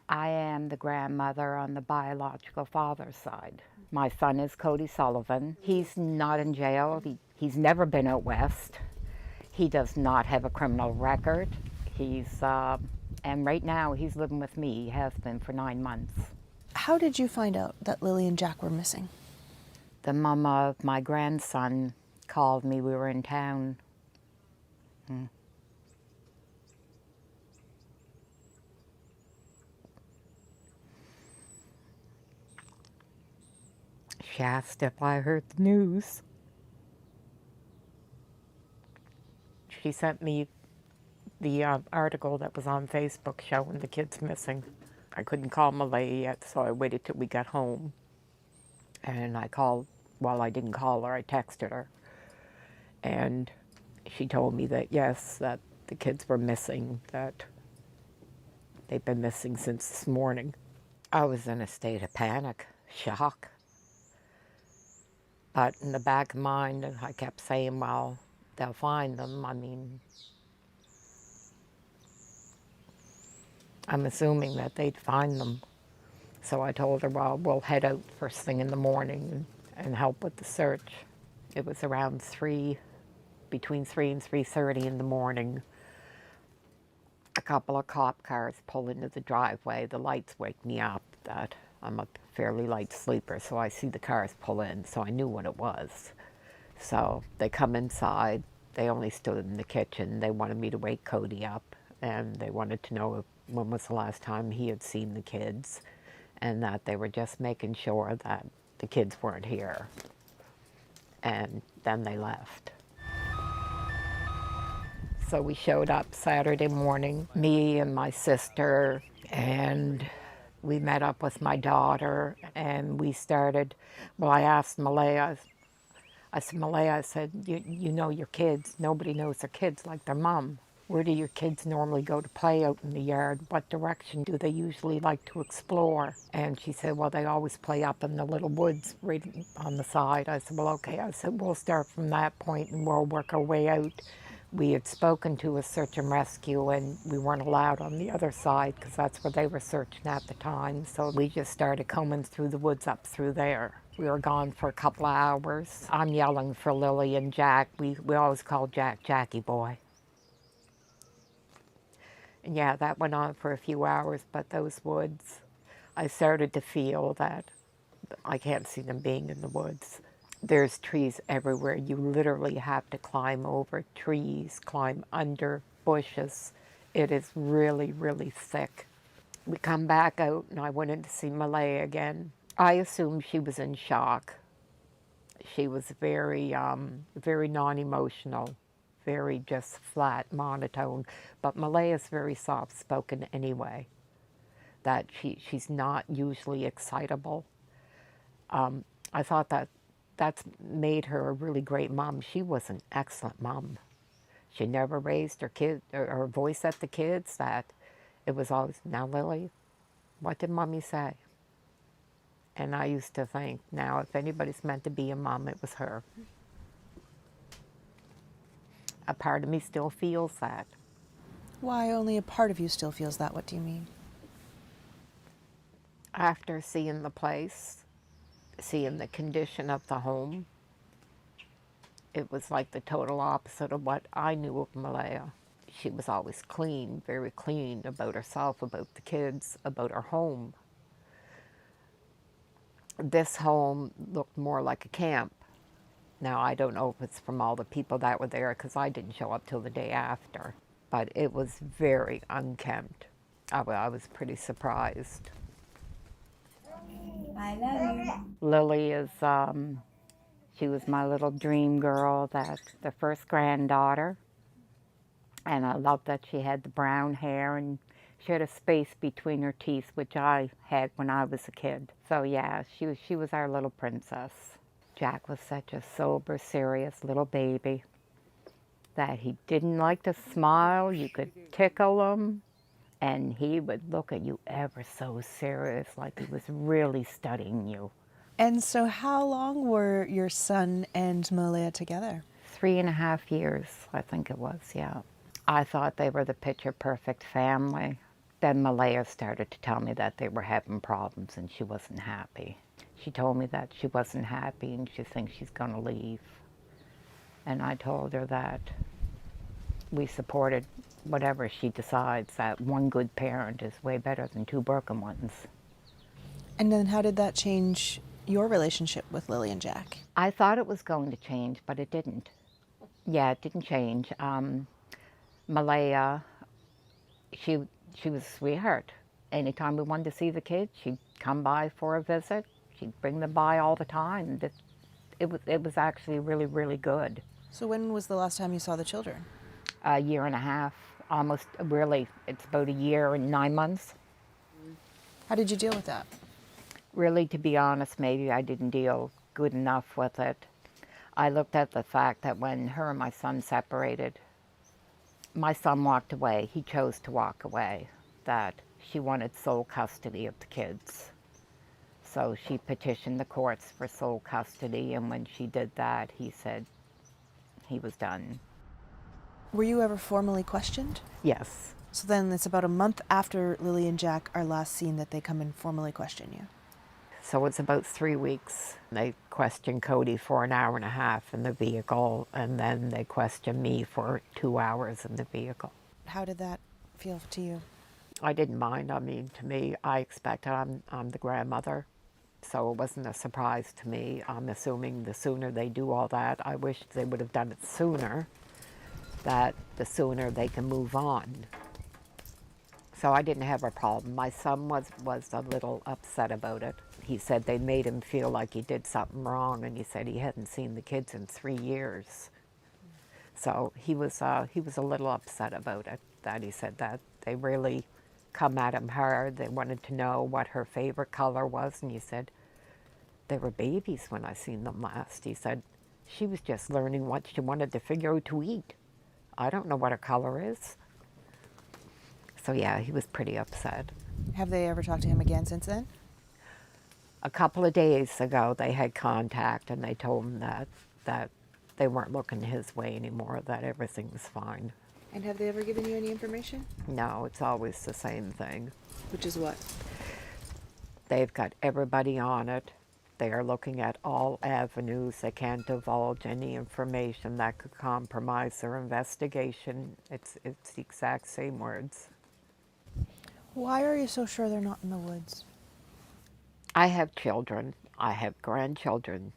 I am the grandmother on the biological father's side. My son is Cody Sullivan. He's not in jail. He's never been out west. He does not have a criminal record. And right now he's living with me. He has been for 9 months. How did you find out that Lilly and Jack were missing? The mom of my grandson called me. We were in town. She asked if I heard the news. She sent me the article that was on Facebook showing the kids missing. I couldn't call Malay yet, so I waited till we got home. And I called, well, I didn't call her, I texted her. And she told me that, yes, that the kids were missing, that they've been missing since this morning. I was in a state of panic, shock. But in the back of my mind, I kept saying, well, they'll find them. I mean, I'm assuming that they'd find them. So I told her, well, we'll head out first thing in the morning and help with the search. It was around 3, between 3 and 3:30 in the morning. A couple of cop cars pull into the driveway. The lights wake me up that I'm a fairly light sleeper, so I see the cars pull in, so I knew what it was. So they come inside. They only stood in the kitchen. They wanted me to wake Cody up, and they wanted to know when was the last time he had seen the kids, and that they were just making sure that the kids weren't here. And then they left. So we showed up Saturday morning, me and my sister, and we met up with my daughter, and we started, well, I asked Malaya, I said, Malaya, I said, you know your kids. Nobody knows their kids like their mom. Where do your kids normally go to play out in the yard? What direction do they usually like to explore? And she said, well, they always play up in the little woods right on the side. I said, well, okay. I said, we'll start from that point and we'll work our way out. We had spoken to a search and rescue, and we weren't allowed on the other side because that's where they were searching at the time. So we just started combing through the woods up through there. We were gone for a couple of hours. I'm yelling for Lilly and Jack. We always call Jack Jackie Boy. And yeah, that went on for a few hours, but those woods, I started to feel that I can't see them being in the woods. There's trees everywhere. You literally have to climb over trees, climb under bushes. It is really, really thick. We come back out and I went in to see Malay again. I assumed she was in shock. She was very, very non-emotional, very just flat, monotone. But Malay is very soft-spoken anyway, that she's not usually excitable. I thought that that's made her a really great mom. She was an excellent mom. She never raised her kid or her voice at the kids. That it was always, now Lily, what did mommy say? And I used to think, now if anybody's meant to be a mom, it was her. A part of me still feels that. Why only a part of you still feels that? What do you mean? After seeing the place, seeing the condition of the home, it was like the total opposite of what I knew of Malaya. She was always clean, very clean about herself, about the kids, about her home. This home looked more like a camp. Now, I don't know if it's from all the people that were there, because I didn't show up till the day after. But it was very unkempt. I was pretty surprised. I love you. Lily is, she was my little dream girl, that's the first granddaughter. And I loved that she had the brown hair and she had a space between her teeth, which I had when I was a kid. So yeah, she was our little princess. Jack was such a sober, serious little baby that he didn't like to smile. You could tickle him and he would look at you ever so serious, like he was really studying you. And so how long were your son and Malaya together? 3.5 years, I think it was, yeah. I thought they were the picture perfect family. Then Malaya started to tell me that they were having problems and she wasn't happy. She told me that she wasn't happy and she thinks she's going to leave. And I told her that we supported whatever she decides, that one good parent is way better than two broken ones. And then how did that change your relationship with Lilly and Jack? I thought it was going to change, but it didn't. Yeah, it didn't change. Malaya, she was a sweetheart. Anytime we wanted to see the kids, she'd come by for a visit. She'd bring them by all the time. It was actually really, really good. So when was the last time you saw the children? A year and a half, almost, really, it's about a year and 9 months. How did you deal with that? Really, to be honest, maybe I didn't deal good enough with it. I looked at the fact that when her and my son separated, my son walked away. He chose to walk away, that she wanted sole custody of the kids. So she petitioned the courts for sole custody, and when she did that, he said he was done. Were you ever formally questioned? Yes. So then it's about a month after Lilly and Jack are last seen that they come and formally question you. So it's about 3 weeks. They questioned Cody for an hour and a half in the vehicle, and then they questioned me for 2 hours in the vehicle. How did that feel to you? I didn't mind. I mean, to me, I expected I'm the grandmother, so it wasn't a surprise to me. I'm assuming the sooner they do all that, I wish they would have done it sooner, that the sooner they can move on. So I didn't have a problem. My son was a little upset about it. He said they made him feel like he did something wrong, and he said he hadn't seen the kids in 3 years. So he was a little upset about it, that he said that they really come at him hard. They wanted to know what her favorite color was, and he said, they were babies when I seen them last. He said, she was just learning what she wanted to figure out to eat. I don't know what her color is. So yeah, he was pretty upset. Have they ever talked to him again since then? A couple of days ago, they had contact, and they told him that they weren't looking his way anymore, that everything was fine. And have they ever given you any information? No, it's always the same thing. Which is what? They've got everybody on it. They are looking at all avenues. They can't divulge any information that could compromise their investigation. It's the exact same words. Why are you so sure they're not in the woods? I have children. I have grandchildren.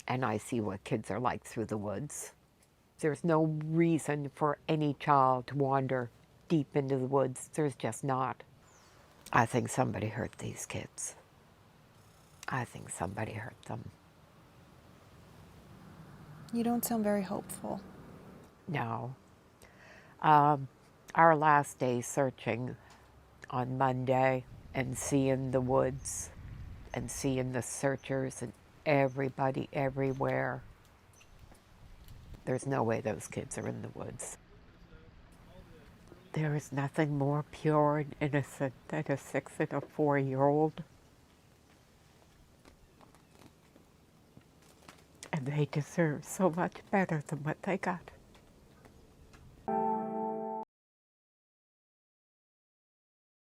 And I see what kids are like through the woods. There's no reason for any child to wander deep into the woods. There's just not. I think somebody hurt these kids. I think somebody hurt them. You don't sound very hopeful. No. Our last day searching on Monday and seeing the woods and seeing the searchers and everybody everywhere. There's no way those kids are in the woods. There is nothing more pure and innocent than a 6 and a 4-year-old. And they deserve so much better than what they got.